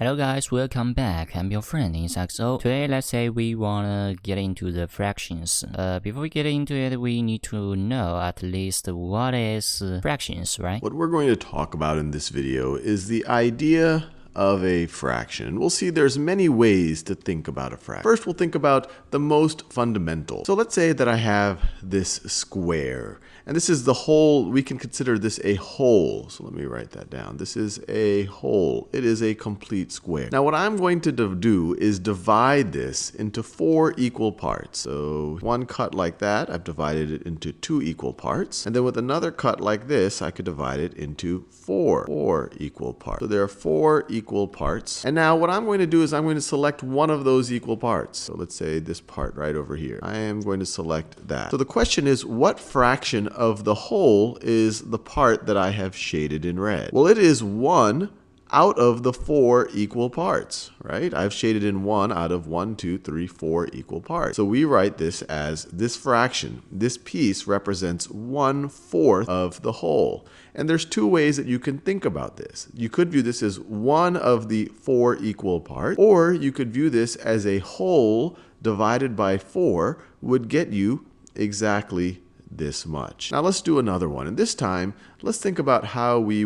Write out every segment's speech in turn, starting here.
Hello guys, welcome back. I'm your friend InSaxo. Today, let's say we wanna get into the fractions. Before we get into it, we need to know at least what is fractions, right? What we're going to talk about in this video is the idea of a fraction. We'll see there's many ways to think about a fraction. First, we'll think about the most fundamental. So let's say that I have this square, and this is the whole. We can consider this a whole. So let me write that down. This is a whole. It is a complete square. Now what I'm going to do is divide this into 4 equal parts. So one cut like that, I've divided it into 2 equal parts. And then with another cut like this, I could divide it into 4 equal parts. So there are 4 equal parts. And now what I'm going to do is I'm going to select one of those equal parts. So let's say this part right over here. I am going to select that. So the question is, what fraction of the whole is the part that I have shaded in red? Well, it is 1 out of the 4 equal parts, right? I've shaded in 1 out of 1, 2, 3, 4 equal parts. So we write this as this fraction. This piece represents 1/4 of the whole. And there's 2 ways that you can think about this. You could view this as 1 of the 4 equal parts, or you could view this as a whole divided by 4 would get you exactly this much. Now let's do another one. And this time, let's think about how we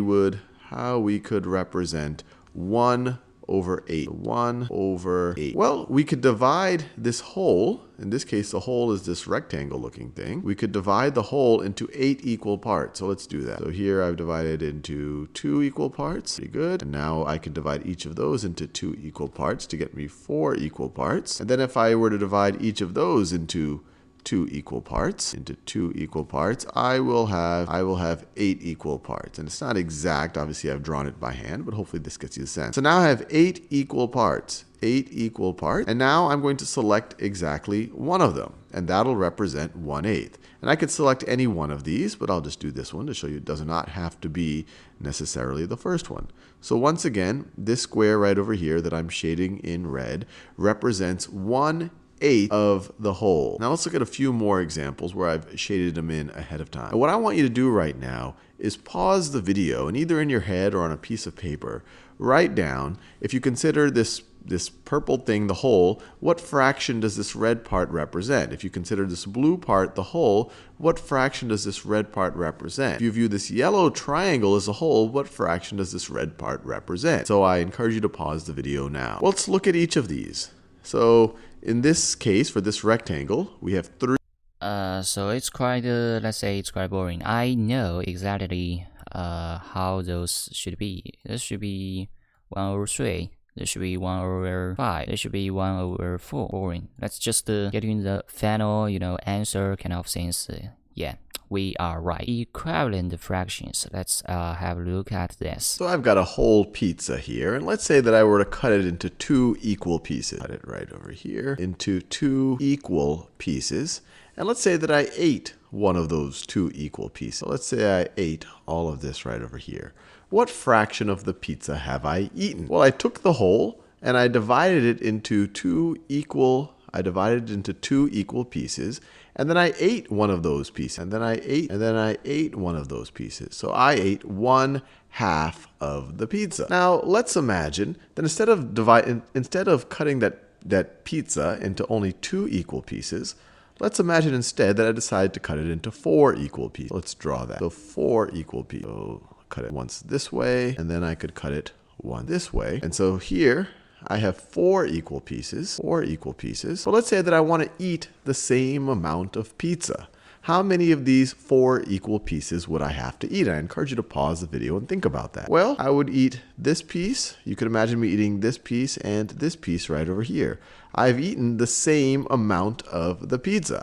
could represent 1/8. 1/8. Well, we could divide this whole. In this case, the whole is this rectangle looking thing. We could divide the whole into 8 equal parts. So let's do that. So here I've divided into 2 equal parts. Pretty good. And now I can divide each of those into 2 equal parts to get me 4 equal parts. And then if I were to divide each of those into 2 equal parts, I will have 8 equal parts. And it's not exact. Obviously, I've drawn it by hand, but hopefully this gets you the sense. So now I have 8 equal parts. 8 equal parts. And now I'm going to select exactly one of them. And that'll represent 1/8. And I could select any one of these, but I'll just do this one to show you it does not have to be necessarily the first one. So once again, this square right over here that I'm shading in red represents 1/8 of the whole. Now let's look at a few more examples where I've shaded them in ahead of time. And what I want you to do right now is pause the video and either in your head or on a piece of paper, write down, if you consider this purple thing the whole, what fraction does this red part represent? If you consider this blue part the whole, what fraction does this red part represent? If you view this yellow triangle as a whole, what fraction does this red part represent? So I encourage you to pause the video now. Well, let's look at each of these. So in this case, for this rectangle, we have 3. So it's quite, let's say it's quite boring. I know exactly how those should be. This should be 1/3. This should be 1/5. This should be 1/4. Boring. Let's just get in the final, answer kind of things. Yeah, we are right. Equivalent fractions. Let's have a look at this. So I've got a whole pizza here, and let's say that I were to cut it into 2 equal pieces. Cut it right over here into 2 equal pieces. And let's say that I ate one of those 2 equal pieces. So let's say I ate all of this right over here. What fraction of the pizza have I eaten? Well, I took the whole and I divided it into 2 equal pieces, and then I ate one of those pieces, and then I ate one of those pieces. So I ate 1/2 of the pizza. Now let's imagine that instead of cutting that pizza into only 2 equal pieces, let's imagine instead that I decided to cut it into 4 equal pieces. Let's draw that. So 4 equal pieces. So cut it once this way, and then I could cut it once this way. And so here I have 4 equal pieces. So let's say that I want to eat the same amount of pizza. How many of these 4 equal pieces would I have to eat? I encourage you to pause the video and think about that. Well, I would eat this piece. You could imagine me eating this piece and this piece right over here. I've eaten the same amount of the pizza.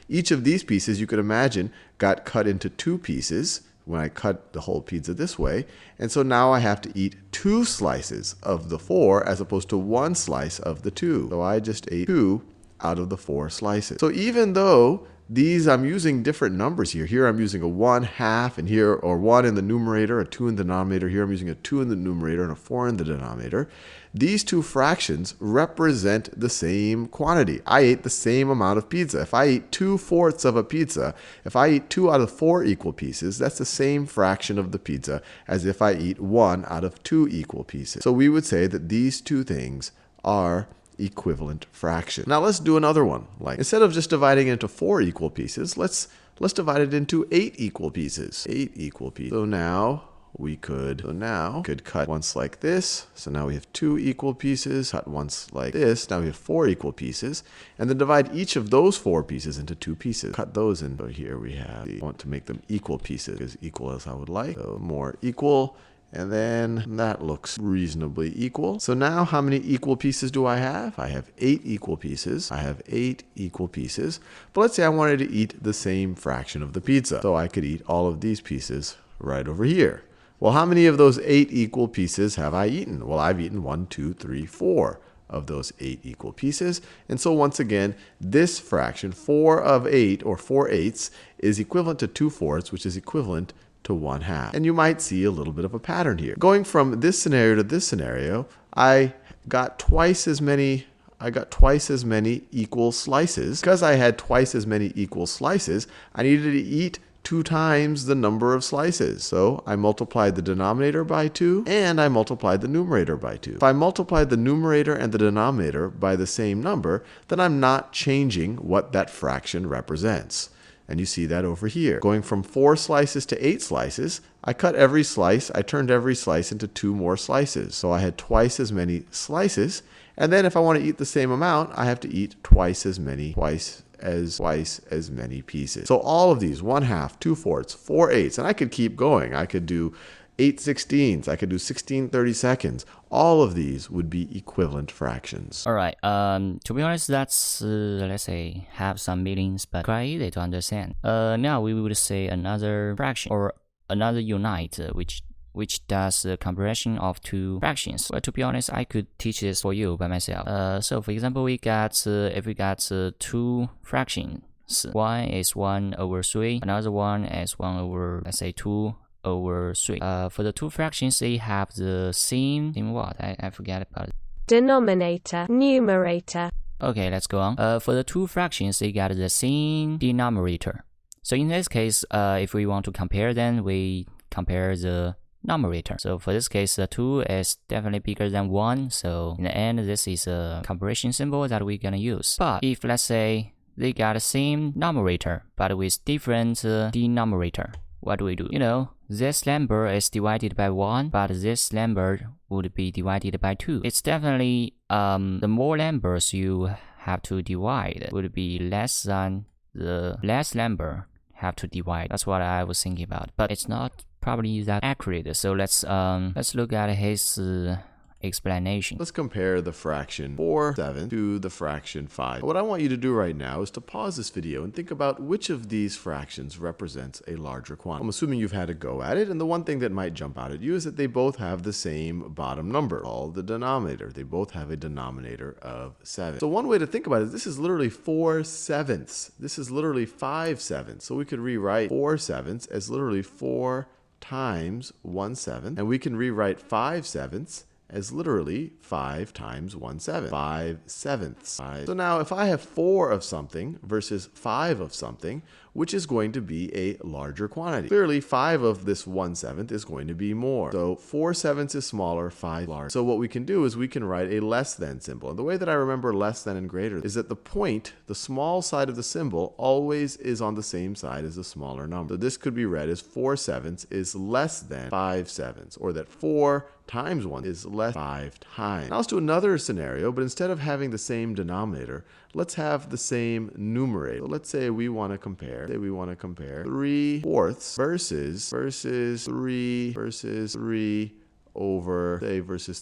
Each of these pieces, you could imagine, got cut into 2 pieces when I cut the whole pizza this way. And so now I have to eat 2 slices of the 4 as opposed to 1 slice of the 2. So I just ate 2 out of the 4 slices. So even though these, I'm using different numbers here. Here I'm using a 1/2, and here, or 1 in the numerator, a 2 in the denominator. Here I'm using a 2 in the numerator and a 4 in the denominator. These two fractions represent the same quantity. I ate the same amount of pizza. If I eat 2/4 of a pizza, if I eat 2 out of 4 equal pieces, that's the same fraction of the pizza as if I eat 1 out of 2 equal pieces. So we would say that these two things are equivalent fractions. Now let's do another one. Like, instead of just dividing it into 4 equal pieces, let's divide it into 8 equal pieces. 8 equal pieces. So now we could cut once like this. So now we have 2 equal pieces. Cut once like this. Now we have 4 equal pieces. And then divide each of those 4 pieces into 2 pieces. Cut those in. So here we have, I want to make them equal pieces, as equal as I would like. So more equal. And then that looks reasonably equal. So now how many equal pieces do I have? I have 8 equal pieces. I have 8 equal pieces. But let's say I wanted to eat the same fraction of the pizza. So I could eat all of these pieces right over here. Well, how many of those 8 equal pieces have I eaten? Well, I've eaten 1, 2, 3, 4 of those 8 equal pieces. And so once again, this fraction, 4 of 8, or 4/8, is equivalent to 2/4, which is equivalent to 1/2. And you might see a little bit of a pattern here. Going from this scenario to this scenario, I got twice as many equal slices. Because I had twice as many equal slices, I needed to eat 2 times the number of slices. So I multiplied the denominator by 2, and I multiplied the numerator by 2. If I multiplied the numerator and the denominator by the same number, then I'm not changing what that fraction represents. And you see that over here. Going from 4 slices to 8 slices, I cut every slice, I turned every slice into 2 more slices. So I had twice as many slices. And then if I want to eat the same amount, I have to eat twice as many pieces. So all of these, 1/2, 2/4, 4/8, and I could keep going. I could do 8/16, I could do 16/32. All of these would be equivalent fractions. All right. To be honest, that's let's say have some meanings, but quite easy to understand. Now we would say another fraction or another unit, which does the comparison of 2 fractions. Well, to be honest, I could teach this for you by myself. So for example, if we got 2 fractions. One is 1/3, another one is 1/, let's say 2/3. For the 2 fractions, they have the same what? I forget about it. Denominator, numerator. Okay, let's go on. For the 2 fractions, they got the same denominator. So in this case, if we want to compare them, we compare the numerator. So for this case, the 2 is definitely bigger than 1. So in the end, this is a comparison symbol that we're gonna use. But if, let's say, they got the same numerator, but with different denominator, what do we do? You know, this number is divided by 1, but this number would be divided by 2. It's definitely, the more numbers you have to divide would be less than the less number have to divide. That's what I was thinking about, but it's not probably that accurate. So let's look at his explanation. Let's compare the fraction 4/7 to the fraction 5. What I want you to do right now is to pause this video and think about which of these fractions represents a larger quantity. I'm assuming you've had a go at it, and the one thing that might jump out at you is that they both have the same bottom number, called the denominator. They both have a denominator of 7. So one way to think about it is this is literally 4/7. This is literally 5/7. So we could rewrite 4/7 as literally 4 times 1/7, and we can rewrite 5/7 as literally 5 times 1/7. 5/7. So now if I have 4 of something versus 5 of something, which is going to be a larger quantity? Clearly 5 of this 1/7 is going to be more. So 4/7 is smaller, 5 larger. So what we can do is we can write a less than symbol. And the way that I remember less than and greater is that the point, the small side of the symbol, always is on the same side as the smaller number. So this could be read as 4/7 is less than 5/7, or that 4 times 1 is less 5 times. Now let's do another scenario, but instead of having the same denominator, let's have the same numerator. So let's say we want to compare 3/4 versus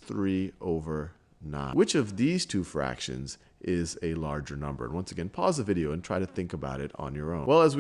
3/9. Which of these 2 fractions is a larger number? And once again, pause the video and try to think about it on your own. Well, as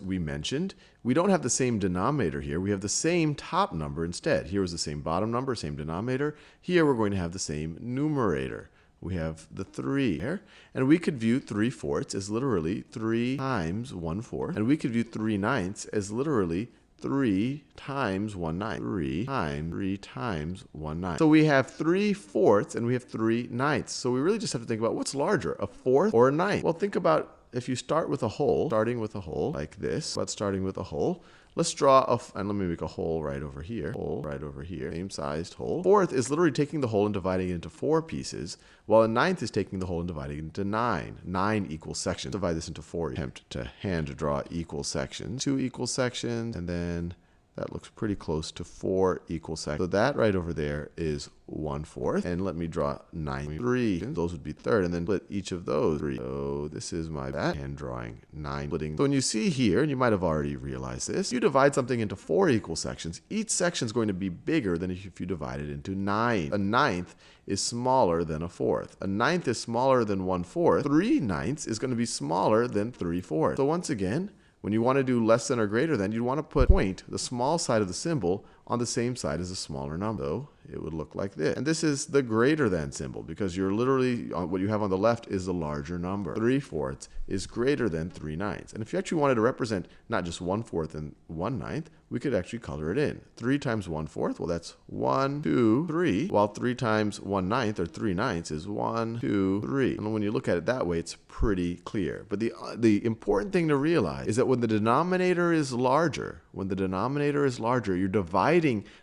we mentioned, we don't have the same denominator here. We have the same top number instead. Here was the same bottom number, same denominator. Here we're going to have the same numerator. we have the 3 there. And we could view 3/4 as literally 3 times 1/4. And we could view 3/9 as literally 3 times 1/9. 3 times 1/9. So we have 3/4 and we have 3/9. So we really just have to think about what's larger, a 4th or a 9th. Well, think about if you start with a hole, starting with a hole like this. But starting with a hole, let's draw and let me make a hole right over here. Hole right over here, same sized hole. 4th is literally taking the hole and dividing it into 4 pieces, while a 9th is taking the hole and dividing it into 9. 9 equal sections. Divide this into 4. Attempt to hand draw equal sections. 2 equal sections, and then that looks pretty close to 4 equal sections. So that right over there is 1/4. And let me draw 9. 3. Those would be third. And then split each of those 3. So this is my hand drawing 9 splitting. So when you see here, and you might have already realized this, you divide something into 4 equal sections. Each section is going to be bigger than if you divide it into 9. A 9th is smaller than a 4th. A 9th is smaller than 1/4. 3/9 is going to be smaller than 3/4. So once again, when you want to do less than or greater than, you want to put the small side of the symbol, on the same side as a smaller number. So it would look like this. And this is the greater than symbol because you're literally, what you have on the left is the larger number. 3/4 is greater than 3/9. And if you actually wanted to represent not just 1/4 and 1/9, we could actually color it in. 3 times 1/4, well, that's 1, 2, 3. While 3 times 1/9 or 3/9 is 1, 2, 3. And when you look at it that way, it's pretty clear. But the important thing to realize is that when the denominator is larger, you're dividing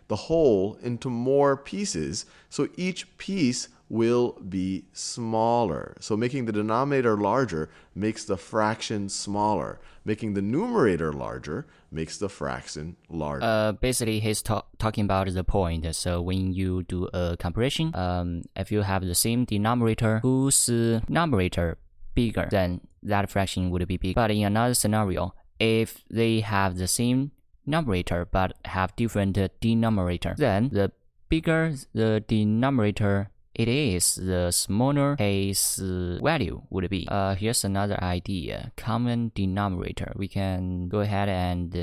the whole into more pieces, so each piece will be smaller. So making the denominator larger makes the fraction smaller. Making the numerator larger makes the fraction larger. Basically, he's talking about the point. So when you do a comparison, if you have the same denominator, whose numerator bigger, then that fraction would be big. But in another scenario, if they have the same numerator but have different denominator, then the bigger the denominator it is, the smaller its value would be. Here's another idea: common denominator. We can go ahead and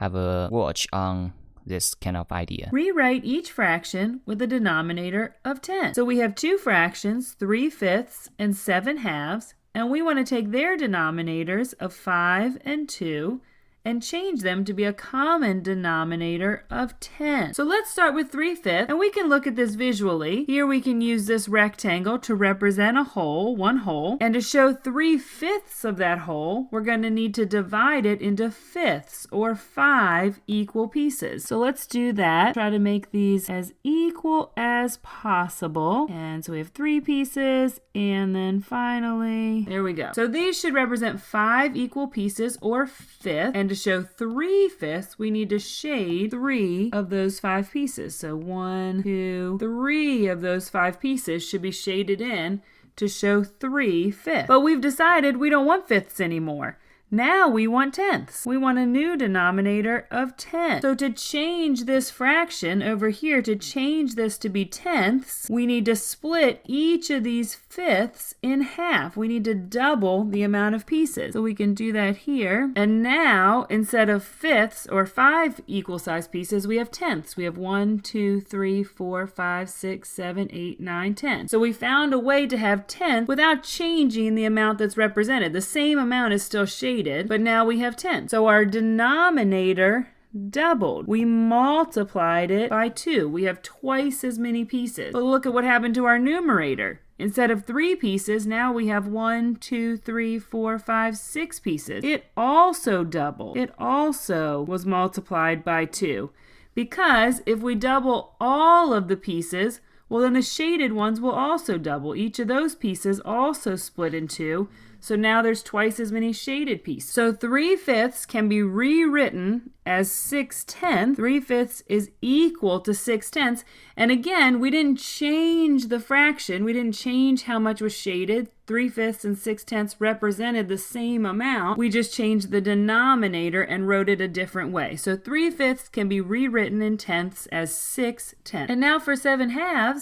have a watch on this kind of idea. Rewrite each fraction with a denominator of 10. So we have two fractions, 3/5 and 7/2, and we want to take their denominators of 5 and 2 and change them to be a common denominator of 10. So let's start with 3/5, and we can look at this visually. Here we can use this rectangle to represent a hole, one hole, and to show 3/5 of that hole, we're going to need to divide it into fifths, or 5 equal pieces. So let's do that. Try to make these as equal as possible. And so we have 3 pieces, and then finally, there we go. So these should represent 5 equal pieces, or fifths, and to show 3/5, we need to shade 3 of those 5 pieces. So 1, 2, 3 of those 5 pieces should be shaded in to show 3/5. But we've decided we don't want fifths anymore. Now we want tenths. We want a new denominator of 10. So to change this fraction over here, to change this to be tenths, we need to split each of these fifths in half. We need to double the amount of pieces. So we can do that here. And now, instead of fifths or 5 equal sized pieces, we have tenths. We have 1, 2, 3, 4, 5, 6, 7, 8, 9, 10. So we found a way to have 10 without changing the amount that's represented. The same amount is still shaded, but now we have 10. So our denominator doubled. We multiplied it by 2. We have twice as many pieces. But look at what happened to our numerator. Instead of 3 pieces, now we have 1, 2, 3, 4, 5, 6 pieces. It also doubled. It also was multiplied by 2. Because if we double all of the pieces, well, then the shaded ones will also double. Each of those pieces also split in 2. So now there's twice as many shaded pieces. So 3/5 can be rewritten as 6/10. 3/5 is equal to 6/10. And again, we didn't change the fraction. We didn't change how much was shaded. 3/5 and 6/10 represented the same amount. We just changed the denominator and wrote it a different way. So 3/5 can be rewritten in tenths as 6/10. And now for 7/2,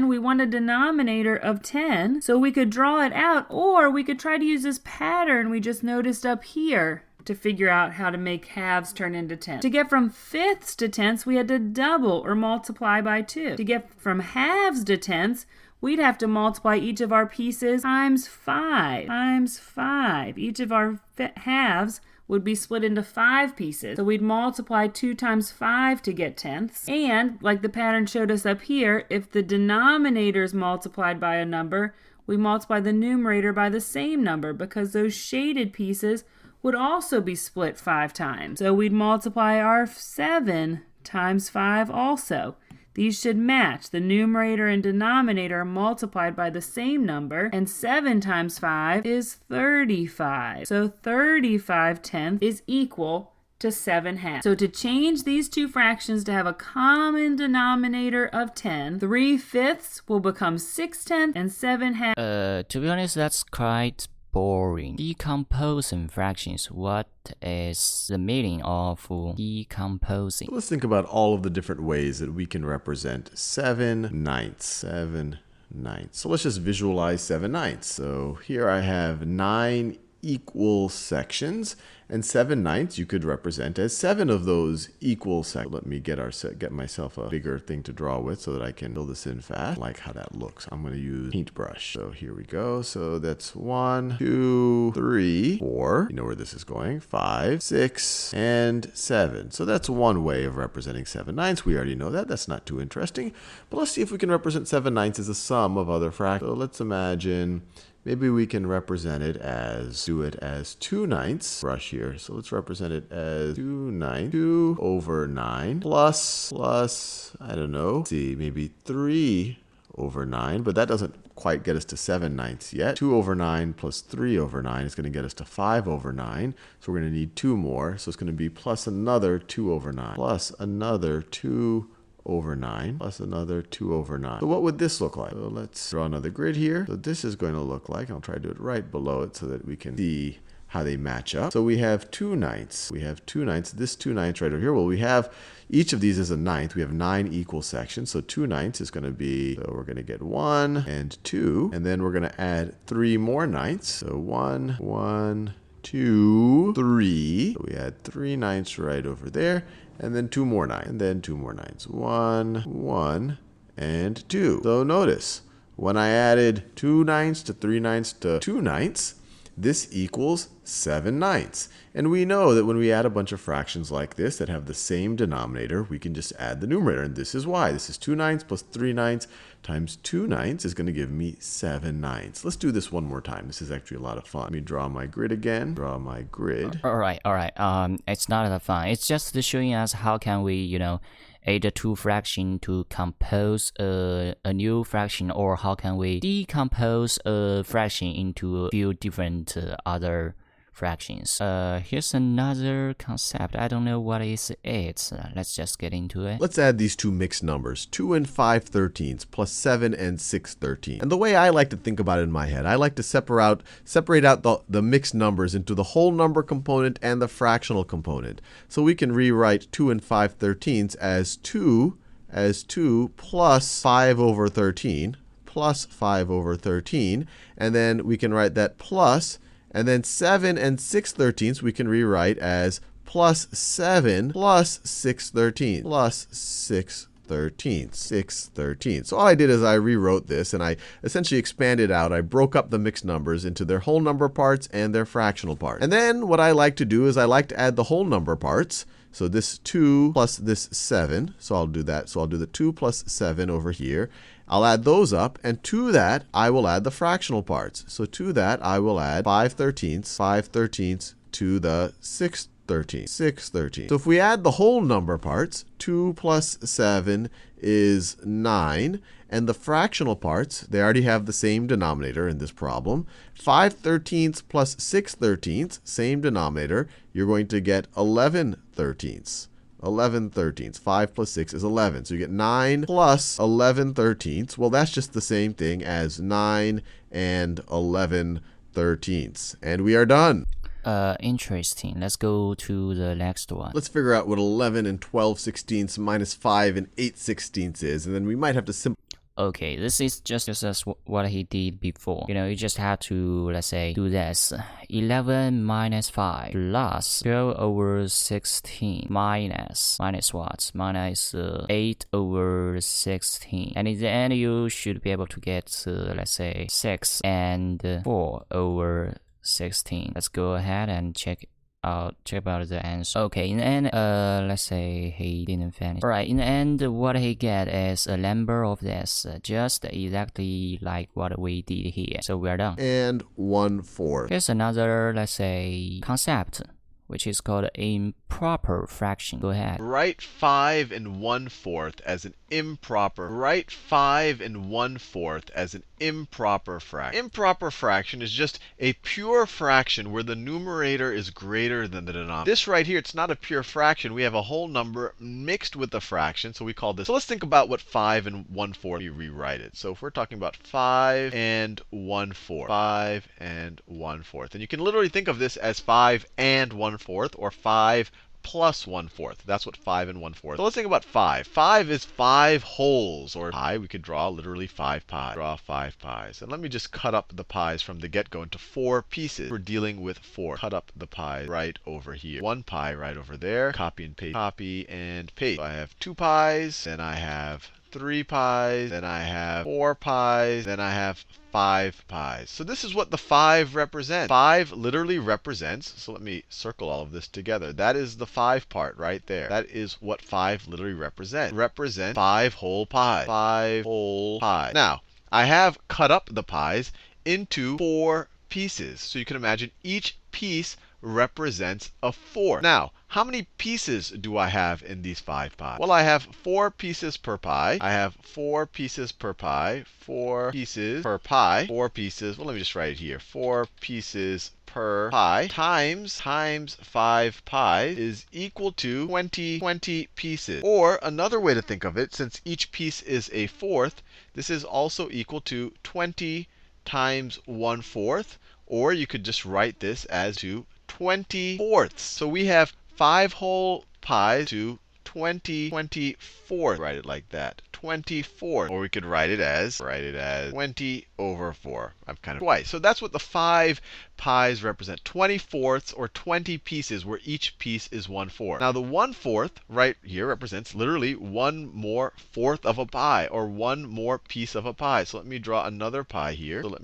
we want a denominator of 10. So we could draw it out, or we could try to use this pattern we just noticed up here to figure out how to make halves turn into tenths. To get from fifths to tenths, we had to double or multiply by 2. To get from halves to tenths, we'd have to multiply each of our pieces times 5. Each of our halves would be split into 5 pieces. So we'd multiply 2 times 5 to get tenths. And, like the pattern showed us up here, if the denominator is multiplied by a number, we multiply the numerator by the same number because those shaded pieces would also be split 5 times. So we'd multiply our 7 times 5 also. These should match. The numerator and denominator are multiplied by the same number, and 7 times 5 is 35. So 35 tenths is equal to 7 halves. So to change these two fractions to have a common denominator of 10, 3/5 will become 6 tenths and 7 halves. To be honest, that's quite boring. Decomposing fractions. What is the meaning of decomposing? Let's think about all of the different ways that we can represent 7/9. 7/9. So let's just visualize 7/9. So here I have 9 equal sections, and 7/9 you could represent as 7 of those equal sections. Let me get myself a bigger thing to draw with so that I can fill this in fast. I like how that looks. I'm going to use paintbrush. So here we go. So that's 1, 2, 3, 4. You know where this is going. 5, 6, and 7. So that's one way of representing 7/9. We already know that. That's not too interesting. But let's see if we can represent 7/9 as a sum of other fractions. So let's imagine maybe we can represent it as, do it as 2/9. Brush here. So let's represent it as 2/9. 2 over 9 plus, I don't know, let's see, maybe 3 over 9. But that doesn't quite get us to 7/9 yet. 2 over 9 plus 3 over 9 is going to get us to 5 over 9. So we're going to need 2 more. So it's going to be plus another 2 over 9. Plus another 2 over 9 plus another 2 over 9. So what would this look like? So let's draw another grid here. So this is going to look like, I'll try to do it right below it so that we can see how they match up. So we have 2/9. We have 2/9. This 2/9 right over here. Well, we have each of these is a ninth. We have 9 equal sections. So 2/9 is going to be, so we're going to get 1 and 2. And then we're going to add 3 more ninths. So 1, 1, 2, 3. So we had 3 ninths right over there. And then 2 more 9s. And then 2 more 9s. 1, 1, and 2. So notice, when I added 2 9s to 3 9s to 2 9s, this equals 7/9. And we know that when we add a bunch of fractions like this that have the same denominator, we can just add the numerator. And this is why. This is 2 9s plus 3 9s times 2 9s is going to give me 7/9. Let's do this one more time. This is actually a lot of fun. Let me draw my grid again. Draw my grid. All right. It's not that fun. It's just showing us how can we, add two fraction to compose a new fraction, or how can we decompose a fraction into a few different other fractions. Here's another concept. I don't know what is it. Let's just get into it. Let's add these two mixed numbers, 2 and 5/13 plus 7 and 6/13. And the way I like to think about it in my head, I like to separate out the mixed numbers into the whole number component and the fractional component. So we can rewrite 2 and 5/13 as 2 plus 5 over 13 plus 5 over 13. And then we can write that plus. And then 7 and 6/13 we can rewrite as plus 7 plus 6/13 plus 6/13. 6/13. So all I did is I rewrote this and I essentially expanded out. I broke up the mixed numbers into their whole number parts and their fractional parts. And then what I like to do is I like to add the whole number parts. So this 2 plus this 7. So I'll do that. So I'll do the 2 plus 7 over here. I'll add those up, and to that, I will add the fractional parts. So to that, I will add 5/13 to the 6/13. 6/13. So if we add the whole number parts, 2 plus 7 is 9. And the fractional parts, they already have the same denominator in this problem. 5/13 plus 6/13, same denominator. You're going to get 11/13. 11/13. 5 plus 6 is 11. So you get 9 plus 11/13. Well, that's just the same thing as 9 and 11/13. And we are done. Interesting. Let's go to the next one. Let's figure out what 11 and 12/16 minus 5 and 8/16 is. And then we might have to simplify. Okay, this is just as what he did before. You just have to, let's say, do this. 11 minus 5 plus 12 over 16 minus what? Minus 8 over 16. And in the end, you should be able to get, let's say, 6 and 4 over 16. Let's go ahead and check out the answer. Okay, in the end, let's say he didn't finish. Alright, in the end, what he get is a number of this, just exactly like what we did here. So we are done. And 1/4. Here's another, let's say, concept, which is called improper fraction. Go ahead. Write 5 and 1/4 as an improper. Write 5 and 1/4 as an improper fraction. Improper fraction is just a pure fraction where the numerator is greater than the denominator. This right here, it's not a pure fraction. We have a whole number mixed with the fraction, so we call this. So let's think about what 5 and 1/4, we rewrite it. So if we're talking about 5 and 1/4, 5 and 1/4, and you can literally think of this as 5 and 1/4 or 5 plus 1/4. That's what 5 and 1/4. So let's think about 5. 5 is 5 wholes, or pi. We could draw literally 5 pies. Draw 5 pies. And let me just cut up the pies from the get-go into 4 pieces. We're dealing with 4. Cut up the pies right over here. 1 pie right over there. Copy and paste. Copy and paste. So I have 2 pies. Then I have 3 pies. Then I have 4 pies. Then I have 5 pies. So this is what the 5 represents. 5 literally represents, so let me circle all of this together. That is the 5 part right there. That is what 5 literally represents. Represent 5 whole pies. 5 whole pies. Now, I have cut up the pies into 4 pieces. So you can imagine each piece represents a 4. Now, how many pieces do I have in these 5 pies? Well, I have 4 pieces per pie. I have 4 pieces per pie. 4 pieces per pie. 4 pieces. Well, let me just write it here. 4 pieces per pie times 5 pies is equal to 20 pieces. Or another way to think of it, since each piece is a fourth, this is also equal to 20 times 1/4. Or you could just write this as 20/4. So we have 5 whole pies to 20/24. Write it like that. 24. Or we could write it as 20 over 4. I'm kind of twice. So that's what the 5 pies represent. 20/4 or 20 pieces where each piece is 1/4. Now the 1/4 right here represents literally 1 more fourth of a pie or 1 more piece of a pie. So let me draw another pie here. That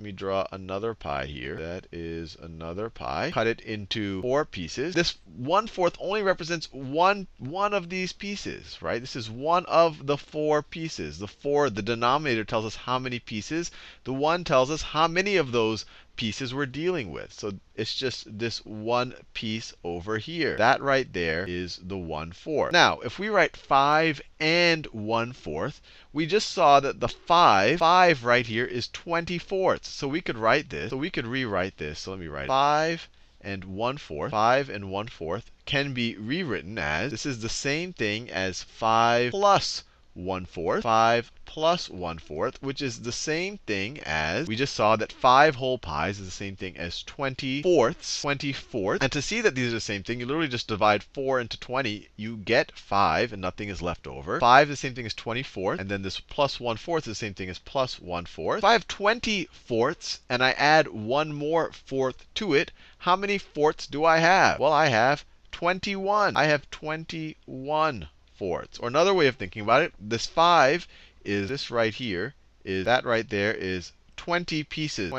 is another pie. Cut it into 4 pieces. This 1/4 only represents one of these pieces, right? This is one of the 4 pieces. The denominator tells us how many pieces. The 1 tells us how many of those pieces we're dealing with. So it's just this 1 piece over here. That right there is the 1/4. Now, if we write 5 and 1/4, we just saw that the 5 right here is 20/4. So we could write this. So we could rewrite this. So let me write 5 and 1/4. 5 and 1/4 can be rewritten as, this is the same thing as 5 plus 1/4. 5 plus 1/4, which is the same thing as, we just saw that 5 whole pies is the same thing as 20/4. And to see that these are the same thing, you literally just divide 4 into 20. You get 5, and nothing is left over. 5 is the same thing as 24, and then this plus 1/4 is the same thing as plus 1/4. If I have 20/4 and I add 1 more fourth to it, how many fourths do I have? Well, I have 21. I have 21 fourths. Or another way of thinking about it, this 5 is this right here, is that right there is 20 pieces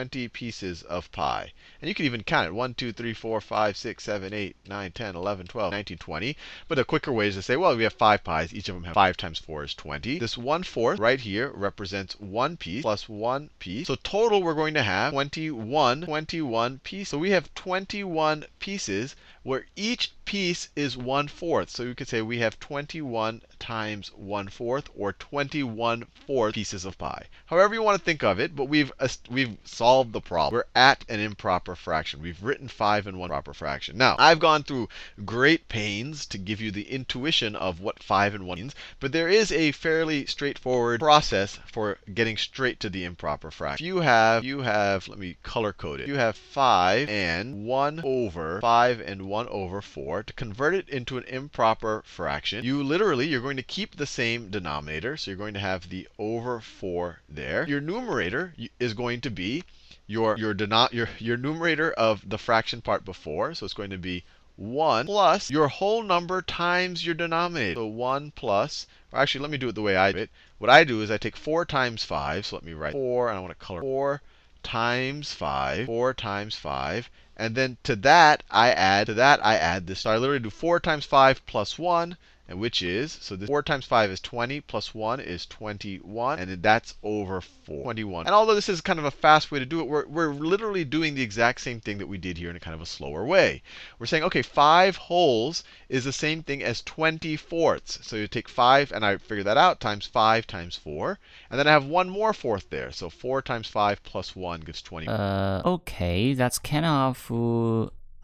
of pie. And you can even count it. 1, 2, 3, 4, 5, 6, 7, 8, 9, 10, 11, 12, 19, 20. But a quicker way is to say, well, we have 5 pies. Each of them have 5 times 4 is 20. This 1/4 right here represents 1 piece plus 1 piece. So total, we're going to have 21 pieces. So we have 21 pieces where each piece is 1/4. So you could say we have 21 times 1/4 or 21/4 pieces of pie. However you want to think of it, but we've solved the problem. We're at an improper fraction. We've written 5 and 1 proper fraction. Now, I've gone through great pains to give you the intuition of what 5 and 1 means, but there is a fairly straightforward process for getting straight to the improper fraction. You have, let me color code it. You have 5 and 1 over 5 and 1 1 over 4. To convert it into an improper fraction, you're going to keep the same denominator. So you're going to have the over 4 there. Your numerator is going to be your numerator of the fraction part before. So it's going to be 1 plus your whole number times your denominator. So 1 plus, or actually, let me do it the way I do it. What I do is I take 4 times 5. So let me write 4, and I want to color 4 times 5. 4 times 5. And then to that I add this. So I literally do 4 times 5 plus 1, and which is, so this 4 times 5 is 20, plus 1 is 21, and then that's over 4. 21. And although this is kind of a fast way to do it, we're literally doing the exact same thing that we did here in a kind of a slower way. We're saying, okay, 5 wholes is the same thing as 20 fourths. So you take 5, and I figure that out, times 5 times 4. And then I have one more fourth there. So 4 times 5 plus 1 gives 20. Okay, that's kind of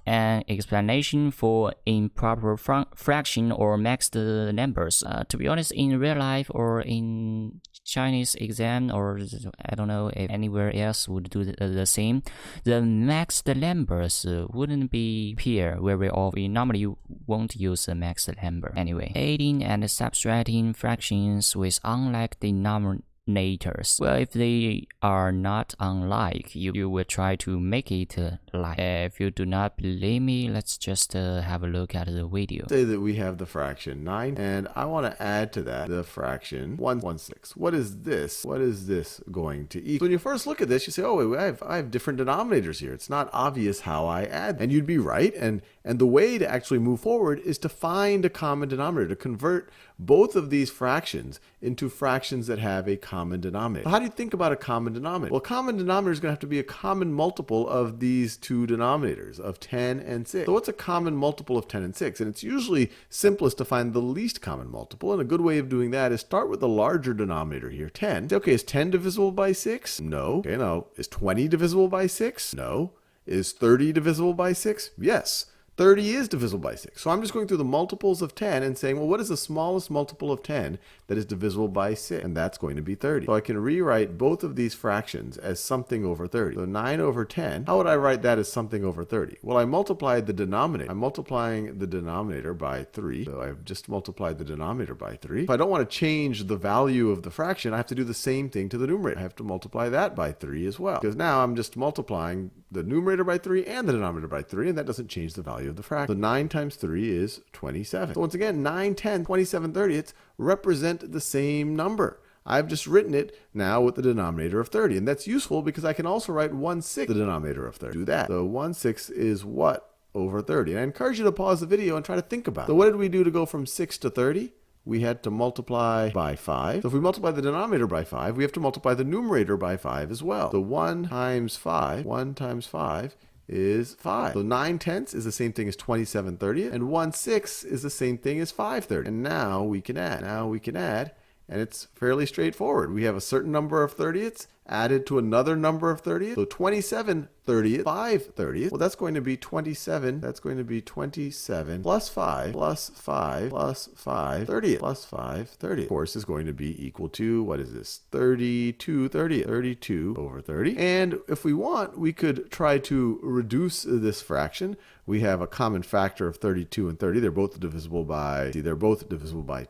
an explanation for improper fraction or mixed numbers. To be honest, in real life or in Chinese exam, or I don't know if anywhere else would do the same, the mixed numbers wouldn't be here very often. We normally won't use a mixed number. Anyway, adding and subtracting fractions with unlike denominators. Well, if they are not unlike, you will try to make it like. If you do not believe me, let's just have a look at the video. Say that we have the fraction 9, and I want to add to that the fraction 1/6. What is this? What is this going to equal? So when you first look at this, you say, oh, wait, I have different denominators here. It's not obvious how I add them. And you'd be right. And the way to actually move forward is to find a common denominator, to convert both of these fractions into fractions that have a common denominator. So how do you think about a common denominator? Well, a common denominator is going to have to be a common multiple of these two denominators, of 10 and 6. So what's a common multiple of 10 and 6? And it's usually simplest to find the least common multiple. And a good way of doing that is start with the larger denominator here, 10. Say, okay, is 10 divisible by 6? No. Okay, now, is 20 divisible by 6? No. Is 30 divisible by 6? Yes. 30 is divisible by 6. So I'm just going through the multiples of 10 and saying, well, what is the smallest multiple of 10 that is divisible by 6? And that's going to be 30. So I can rewrite both of these fractions as something over 30. So 9 over 10, how would I write that as something over 30? Well, I multiplied the denominator. I'm multiplying the denominator by 3. So I've just multiplied the denominator by 3. If I don't want to change the value of the fraction, I have to do the same thing to the numerator. I have to multiply that by 3 as well. Because now I'm just multiplying the numerator by 3 and the denominator by 3, and that doesn't change the value of the fraction. So 9 times 3 is 27. So once again, 9, 10, 27 30ths represent the same number. I've just written it now with the denominator of 30. And that's useful because I can also write 1/6 the denominator of 30. Do that. So 1/6 is what over 30? And I encourage you to pause the video and try to think about it. So what did we do to go from 6 to 30? We had to multiply by 5. So if we multiply the denominator by 5, we have to multiply the numerator by 5 as well. So 1 times 5 is 5. So 9/10 is the same thing as 27 30ths, and 1/6 is the same thing as 5 30ths. And now we can add. And it's fairly straightforward. We have a certain number of 30ths added to another number of 30ths. So 27 30ths, 5 30ths. Well, that's going to be 27. That's going to be 27 plus 5 plus 5 plus 5 30ths plus 5 30ths. Of course, is going to be equal to, what is this? 32 30ths. 32 over 30. And if we want, we could try to reduce this fraction. We have a common factor of 32 and 30. They're both divisible by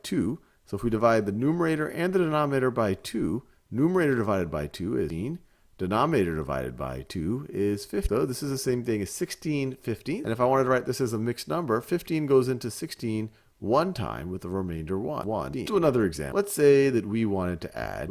2. So if we divide the numerator and the denominator by 2, numerator divided by 2 is 15. Denominator divided by 2 is 50. So this is the same thing as 16 15. And if I wanted to write this as a mixed number, 15 goes into 16 one time with the remainder 1. Let's do another example. Let's say that we wanted to add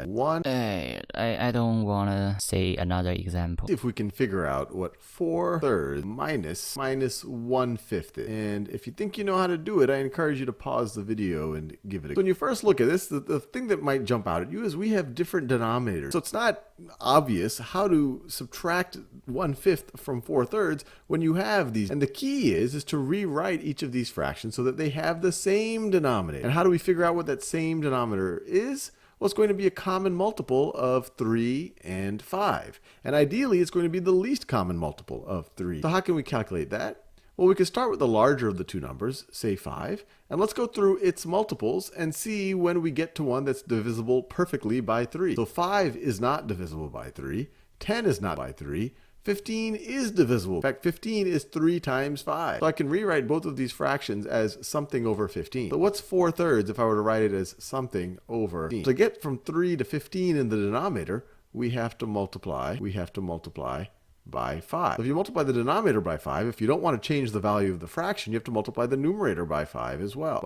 1. I don't want to say another example. If we can figure out what 4/3 minus 1/5 is. And if you think you know how to do it, I encourage you to pause the video and give it a go. When you first look at this, the thing that might jump out at you is we have different denominators. So it's not obvious how to subtract 1/5 from 4/3 when you have these. And the key is to rewrite each of these fractions so that they have the same denominator. And how do we figure out what that same denominator is? Well, it's going to be a common multiple of 3 and 5. And ideally, it's going to be the least common multiple of 3. So how can we calculate that? Well, we can start with the larger of the two numbers, say 5, and let's go through its multiples and see when we get to one that's divisible perfectly by 3. So 5 is not divisible by 3, 10 is not by 3, 15 is divisible. In fact, 15 is 3 times 5. So I can rewrite both of these fractions as something over 15. So what's 4/3 if I were to write it as something over 15? To get from 3 to 15 in the denominator, we have to multiply by 5. So if you multiply the denominator by 5, if you don't want to change the value of the fraction, you have to multiply the numerator by 5 as well.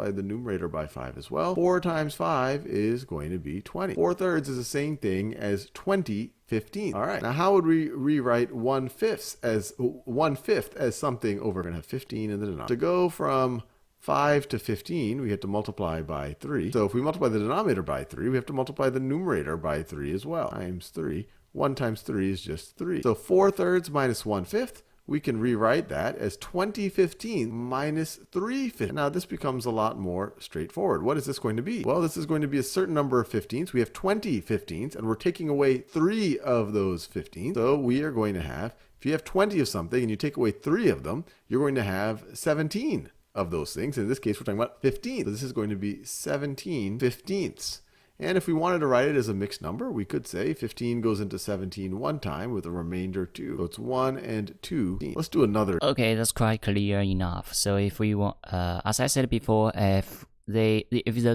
4 times 5 is going to be 20. 4/3 is the same thing as 20/15. All right. Now how would we rewrite 1/5 as something over? We're going to have 15 in the denominator. To go from 5 to 15, we have to multiply by 3. So if we multiply the denominator by 3, we have to multiply the numerator by 3 as well. Times 3. 1 times 3 is just 3. So 4/3 minus 1/5, we can rewrite that as 20/15 minus 3/15. Now this becomes a lot more straightforward. What is this going to be? Well, this is going to be a certain number of 15ths. We have 20 15ths, and we're taking away 3 of those 15ths. So we are going to have, if you have 20 of something and you take away 3 of them, you're going to have 17 of those things. In this case, we're talking about 15. So this is going to be 17 15ths. And if we wanted to write it as a mixed number, we could say 15 goes into 17 one time with a remainder 2. So it's 1 and 2. Let's do another. Okay, that's quite clear enough. So if we want, as I said before, if the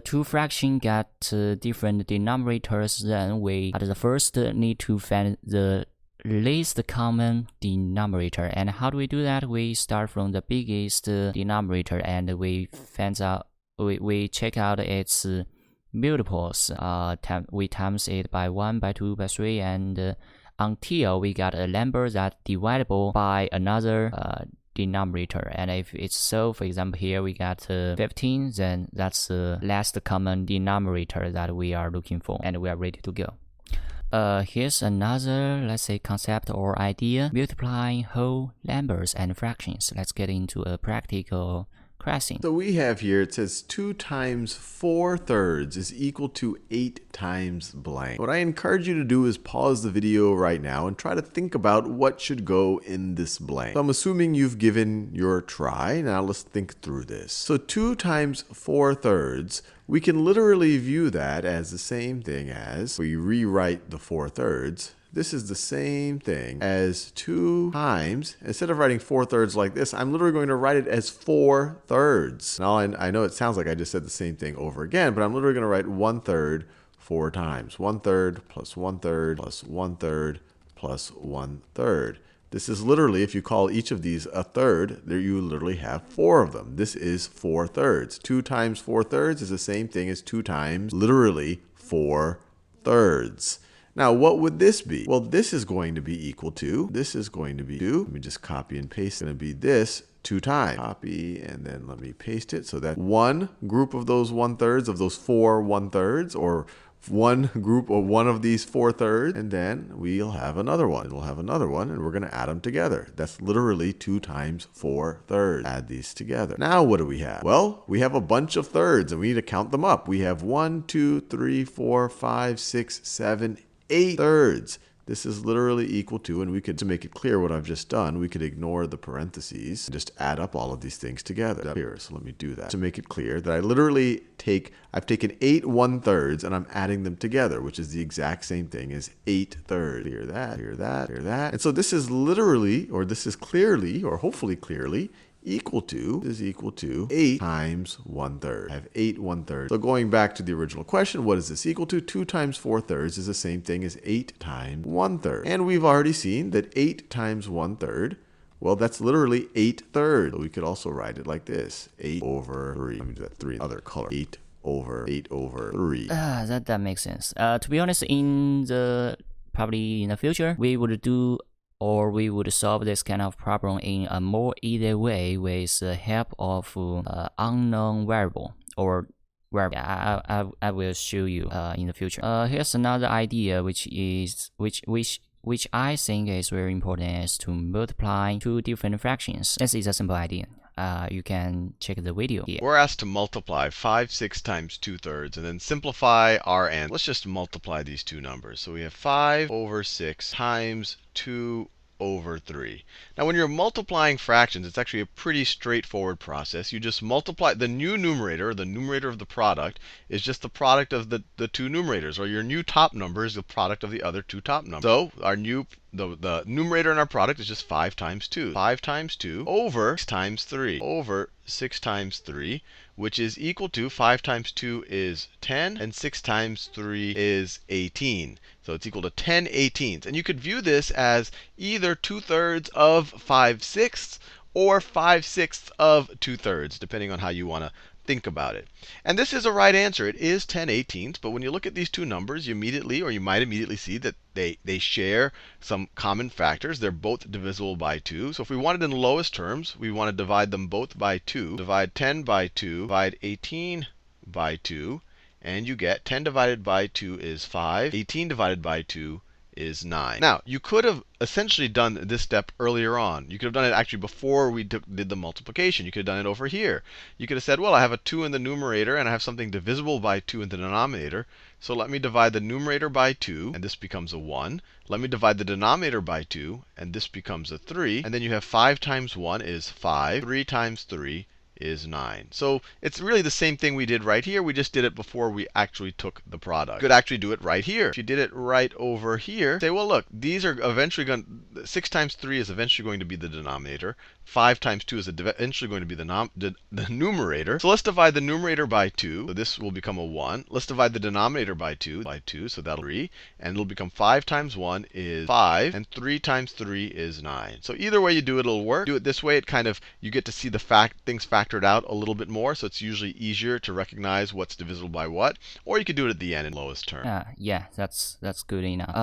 two fractions get different denominators, then we at the first need to find the least common denominator. And how do we do that? We start from the biggest denominator and we check out its multiples. We times it by 1, by 2, by 3, and until we got a number that's divisible by another denominator. And if it's so, for example, here we got 15, then that's the last common denominator that we are looking for, and we are ready to go. Here's another, let's say, concept or idea: multiplying whole numbers and fractions. Let's get into a practical question. So we have here, it says 2 times 4/3 is equal to 8 times blank. What I encourage you to do is pause the video right now and try to think about what should go in this blank. So I'm assuming you've given your try. Now let's think through this. So 2 times 4/3, we can literally view that as the same thing as, we rewrite the 4/3. This is the same thing as 2 times, instead of writing 4/3 like this, I'm literally going to write it as 4/3. Now I know it sounds like I just said the same thing over again, but I'm literally going to write 1/3 4 times. 1/3 plus 1/3 plus 1/3 plus 1/3. This is literally, if you call each of these a third, there you literally have 4 of them. This is 4/3. 2 times 4/3 is the same thing as 2 times literally 4/3. Now, what would this be? Well, this is going to be equal to, this is going to be 2. Let me just copy and paste. It's going to be this 2 times. Copy, and then let me paste it. So that one group of those 1/3, of those 4 1/3, or one group or one of these 4/3, and then we'll have another one. We'll have another one, and we're going to add them together. That's literally 2 times 4/3. Add these together. Now, what do we have? Well, we have a bunch of thirds, and we need to count them up. We have 1, 2, 3, 4, 5, 6, 7, 8 thirds. This is literally equal to, and we could, to make it clear what I've just done, we could ignore the parentheses and just add up all of these things together. Here, so let me do that. To make it clear that I literally I've taken 8 1/3 and I'm adding them together, which is the exact same thing as 8 thirds. Clear that, clear that, clear that. And so this is literally, or this is clearly, or hopefully clearly, equal to 8 times 1/3. I have 8 1/3. So going back to the original question, what is this equal to? 2 times 4/3 is the same thing as 8 times 1/3. And we've already seen that 8 times 1/3, well, that's literally 8 thirds. So we could also write it like this: 8 over 3. Let me do that 3 in other color. 8 over 3. That makes sense. To be honest, probably in the future, we would solve this kind of problem in a more easy way with the help of unknown variable or variable. I will show you in the future. Here's another idea which I think is very important, is to multiply 2 different fractions. This is a simple idea. You can check the video here. We're asked to multiply 5 6 times 2/3 and then simplify our answer. Let's just multiply these two numbers. So we have 5 over 6 times 2 over 3. Now, when you're multiplying fractions, it's actually a pretty straightforward process. You just multiply the new numerator, the numerator of the product, is just the product of the two numerators, or your new top number is the product of the other two top numbers. So our new the numerator in our product is just 5 times 2. 5 times 2 over 6 times 3 over 6 times 3, which is equal to 5 times 2 is 10, and 6 times 3 is 18. So it's equal to 10/18. And you could view this as either 2/3 of 5/6 or 5/6 of 2/3, depending on how you want to think about it. And this is a right answer. It is 10/18. But when you look at these two numbers, you might immediately see that they share some common factors. They're both divisible by 2. So if we wanted in the lowest terms, we want to divide them both by 2. Divide 10 by 2, divide 18 by 2, and you get 10 divided by 2 is 5. 18 divided by 2 is 9. Now, you could have essentially done this step earlier on. You could have done it actually before we did the multiplication. You could have done it over here. You could have said, well, I have a 2 in the numerator, and I have something divisible by 2 in the denominator. So let me divide the numerator by 2, and this becomes a 1. Let me divide the denominator by 2, and this becomes a 3. And then you have 5 times 1 is 5. 3 times 3 is 9. So it's really the same thing we did right here. We just did it before we actually took the product. You could actually do it right here. If you did it right over here, say, well, look, these are eventually going. 6 times 3 is eventually going to be the denominator. 5 times 2 is eventually going to be the numerator. So let's divide the numerator by 2. So this will become a 1. Let's divide the denominator by 2. So that'll be 3. And it'll become 5 times 1 is 5. And 3 times 3 is 9. So either way you do it, it'll work. Do it this way, it kind of, you get to see the things factored out a little bit more. So it's usually easier to recognize what's divisible by what. Or you could do it at the end in lowest term. Yeah, that's good enough.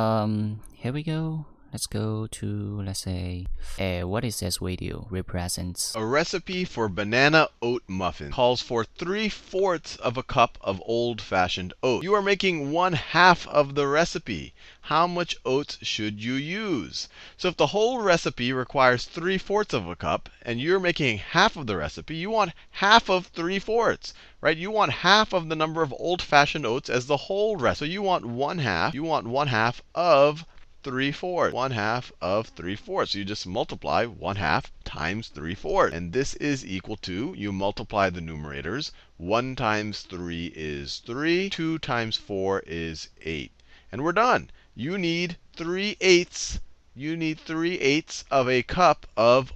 Here we go. Let's go to, let's say, what is this video represents? A recipe for banana oat muffin calls for 3/4 of a cup of old-fashioned oats. You are making 1/2 of the recipe. How much oats should you use? So if the whole recipe requires 3/4 of a cup, and you're making half of the recipe, you want half of 3/4, right? You want half of the number of old-fashioned oats as the whole recipe. So you want 1/2. You want 1/2 of 3/4. 1/2 of 3/4. So you just multiply 1/2 times 3/4. And this is equal to, you multiply the numerators. 1 times 3 is 3. 2 times 4 is 8. And we're done. You need 3/8. You need 3/8 of a cup of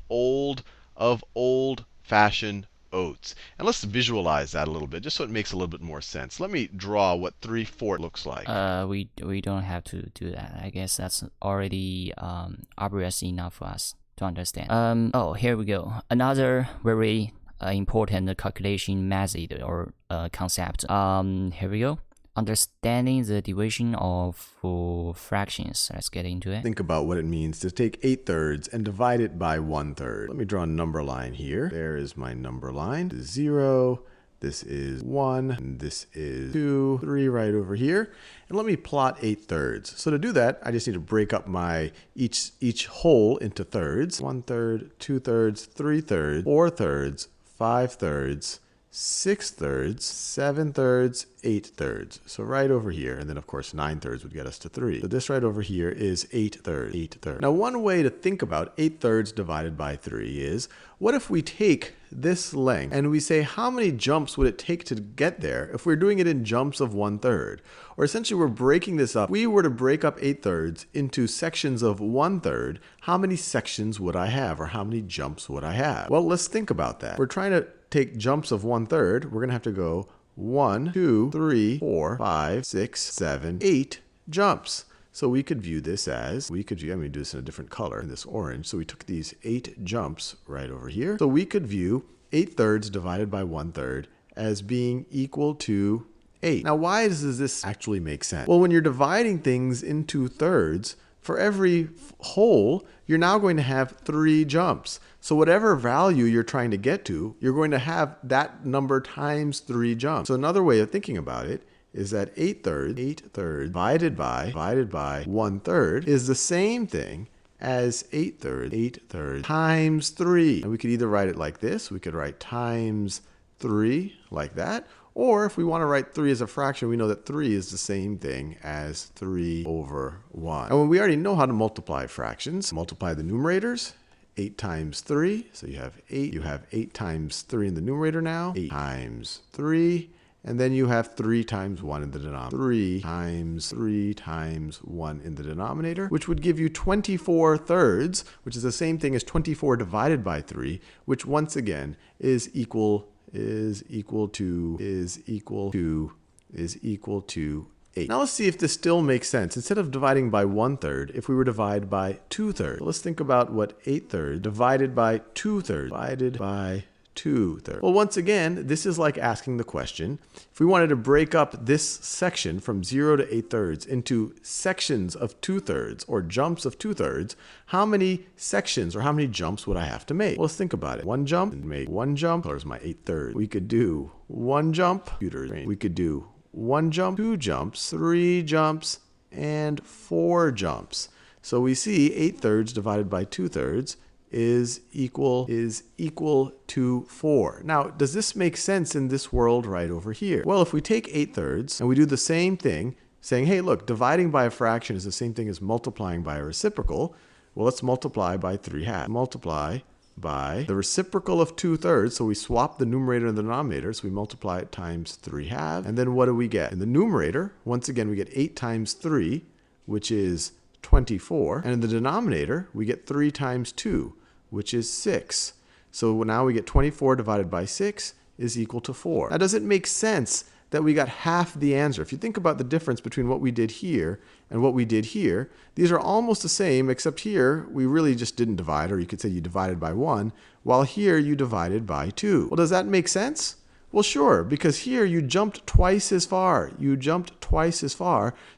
old-fashioned oats. And let's visualize that a little bit, just so it makes a little bit more sense. Let me draw what 3/4 looks like. We don't have to do that. I guess that's already obvious enough for us to understand. Oh, here we go. Another very important calculation method or concept. Here we go. Understanding the division of fractions. Let's get into it. Think about what it means to take 8/3 and divide it by 1/3. Let me draw a number line here. There is my number line. This is 0. This is 1. And this is 2. 3 right over here. And let me plot 8/3. So to do that, I just need to break up my each whole into thirds. 1/3, 2/3, 3/3, 4/3, 5/3, 6/3, 7/3, 8/3. So right over here, and then of course 9/3 would get us to 3. So this right over here is 8/3. 8/3. Now one way to think about 8/3 divided by 3 is, what if we take this length and we say how many jumps would it take to get there if we're doing it in jumps of 1/3? Or essentially we're breaking this up. If we were to break up 8/3 into sections of 1/3, how many sections would I have, or how many jumps would I have? Well, let's think about that. We're trying to take jumps of 1/3. We're going to have to go 1, 2, 3, 4, 5, 6, 7, 8 jumps. So we could view this as, I'm going to do this in a different color, in this orange. So we took these 8 jumps right over here. So we could view 8/3 divided by 1/3 as being equal to 8. Now why does this actually make sense? Well, when you're dividing things into thirds, for every whole, you're now going to have 3 jumps. So whatever value you're trying to get to, you're going to have that number times 3 jumps. So another way of thinking about it is that 8/3 divided by 1/3 is the same thing as 8/3 times 3. And we could either write it like this, we could write times 3 like that, or if we want to write 3 as a fraction, we know that 3 is the same thing as 3 over 1. And when we already know how to multiply fractions, multiply the numerators. 8 times 3, so you have 8. You have 8 times 3 in the numerator now. 8 times 3. and then you have 3 times 1 in the denominator. 3 times 1 in the denominator, which would give you 24 thirds, which is the same thing as 24 divided by 3, which once again is equal to 8. Now let's see if this still makes sense. Instead of dividing by 1/3, if we were to divide by 2/3. Let's think about what 8/3 divided by 2/3. Well, once again, this is like asking the question, if we wanted to break up this section from 0 to 8/3 into sections of 2/3 or jumps of 2/3, how many sections or how many jumps would I have to make? Well, let's think about it. One jump, and make one jump. There's my 8/3. We could do one jump. We could do one jump, 2 jumps, 3 jumps, and 4 jumps. So we see 8/3 divided by 2/3 is equal to 4. Now, does this make sense in this world right over here? Well, if we take 8/3 and we do the same thing, saying, hey, look, dividing by a fraction is the same thing as multiplying by a reciprocal. Well, let's multiply by 3/2. Multiply by the reciprocal of 2/3, so we swap the numerator and the denominator, so we multiply it times 3/2, and then what do we get? In the numerator, once again, we get 8 times 3, which is 24, and in the denominator, we get 3 times 2, which is 6. So now we get 24 divided by 6 is equal to 4. Now, does it make sense that we got half the answer? If you think about the difference between what we did here and what we did here, these are almost the same, except here we really just didn't divide, or you could say you divided by 1, while here you divided by 2. Well, does that make sense? Well, sure, because here you jumped twice as far.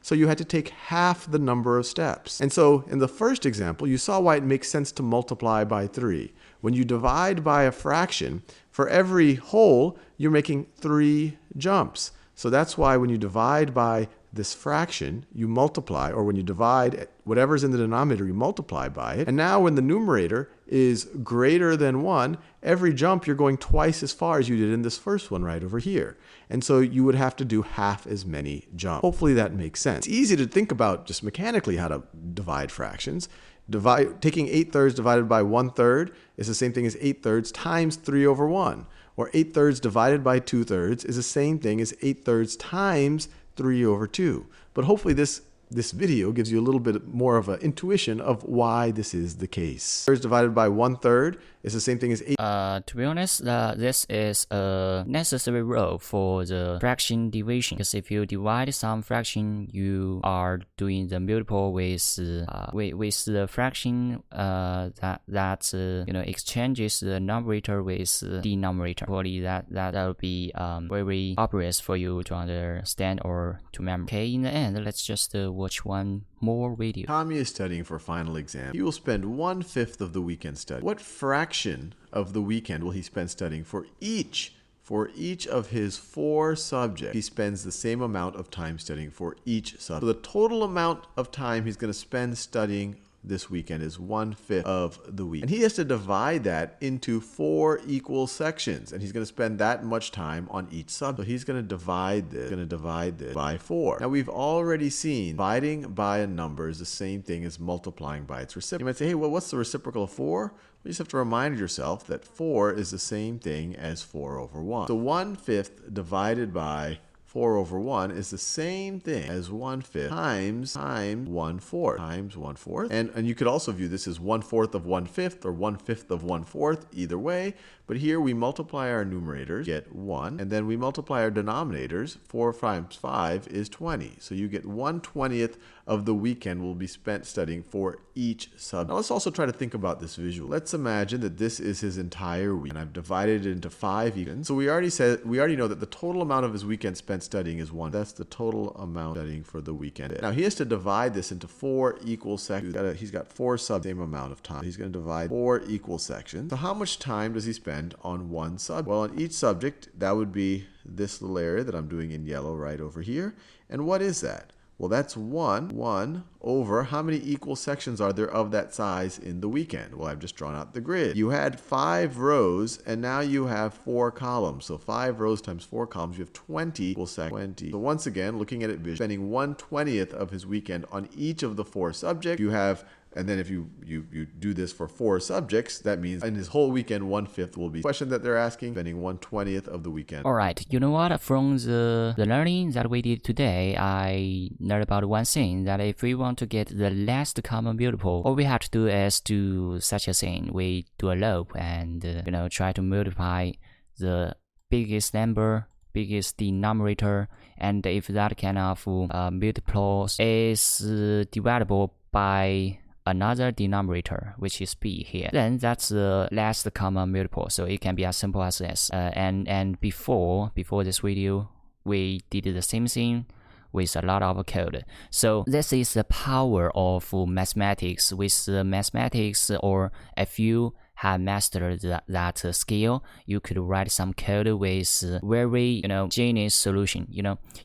So you had to take half the number of steps. And so in the first example, you saw why it makes sense to multiply by 3. When you divide by a fraction, for every whole, you're making 3 jumps. So that's why when you divide by this fraction, you multiply, or when you divide whatever's in the denominator, you multiply by it. And now when the numerator is greater than 1, every jump you're going twice as far as you did in this first one right over here. And so you would have to do half as many jumps. Hopefully that makes sense. It's easy to think about just mechanically how to divide fractions. Taking 8/3 divided by 1/3 is the same thing as 8/3 times 3/1. Or 8/3 divided by 2/3 is the same thing as 8/3 times 3/2. But hopefully this video gives you a little bit more of an intuition of why this is the case. 8/3 divided by 1/3 is the same thing as 8. To be honest, this is a necessary rule for the fraction division. Because if you divide some fraction, you are doing the multiple with the fraction that exchanges the numerator with the denominator. Probably that will be very obvious for you to understand or to remember. Okay, in the end, let's just watch one more video. Tommy is studying for final exam. He will spend 1/5 of the weekend studying. What fraction of the weekend will he spend studying for each of his 4 subjects? He spends the same amount of time studying for each subject. So the total amount of time he's going to spend studying this weekend is 1/5 of the week. And he has to divide that into 4 equal sections. And he's going to spend that much time on each subject. So he's going to divide this by 4. Now we've already seen dividing by a number is the same thing as multiplying by its reciprocal. You might say, hey, well, what's the reciprocal of 4? You just have to remind yourself that 4 is the same thing as 4/1. So 1/5 divided by 4/1 is the same thing as 1/5 times 1/4. And you could also view this as 1/4 of 1/5 or 1/5 of 1/4, either way. But here we multiply our numerators, get 1, and then we multiply our denominators. 4 times 5 is 20. So you get 1/20 of the weekend will be spent studying for each subject. Now let's also try to think about this visual. Let's imagine that this is his entire week, and I've divided it into 5 weekends. So we already know that the total amount of his weekend spent studying is 1. That's the total amount studying for the weekend. Now he has to divide this into 4 equal sections. He's got 4 subjects, same amount of time. He's going to divide 4 equal sections. So how much time does he spend on one subject? Well, on each subject, that would be this little area that I'm doing in yellow right over here. And what is that? Well, that's 1 over how many equal sections are there of that size in the weekend? Well, I've just drawn out the grid. You had 5 rows, and now you have 4 columns. So 5 rows times 4 columns, you have 20 equal sections. So once again, looking at it visually, spending 1/20 of his weekend on each of the 4 subjects. You have And then if you do this for 4 subjects, that means in his whole weekend, 1/5 will be the question that they're asking, spending 1/20th of the weekend. Alright, you know what? From the learning that we did today, I learned about one thing, that if we want to get the least common multiple, all we have to do is do such a thing. We do a loop and, try to multiply the biggest number, biggest denominator, and if that kind of multiples is divisible by another denominator, which is b here, then that's the last common multiple. So it can be as simple as this. And before this video, we did the same thing with a lot of code. So this is the power of mathematics. With mathematics, or if you have mastered that skill, you could write some code with very genius solution.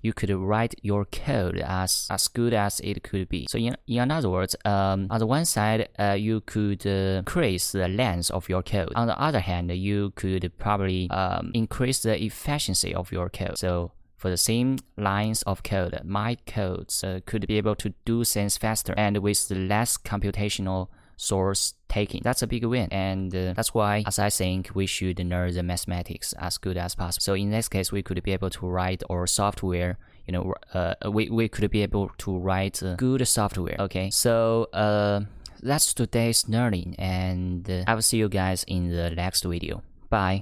You could write your code as good as it could be. So in other words, on the one side, you could increase the length of your code. On the other hand, you could probably increase the efficiency of your code. So for the same lines of code, my codes could be able to do things faster and with less computational source taking. That's a big win, and that's why, as I think, we should learn the mathematics as good as possible. So in this case, we could be able to write our software. We could be able to write good software. Okay, so that's today's learning, and I will see you guys in the next video. Bye.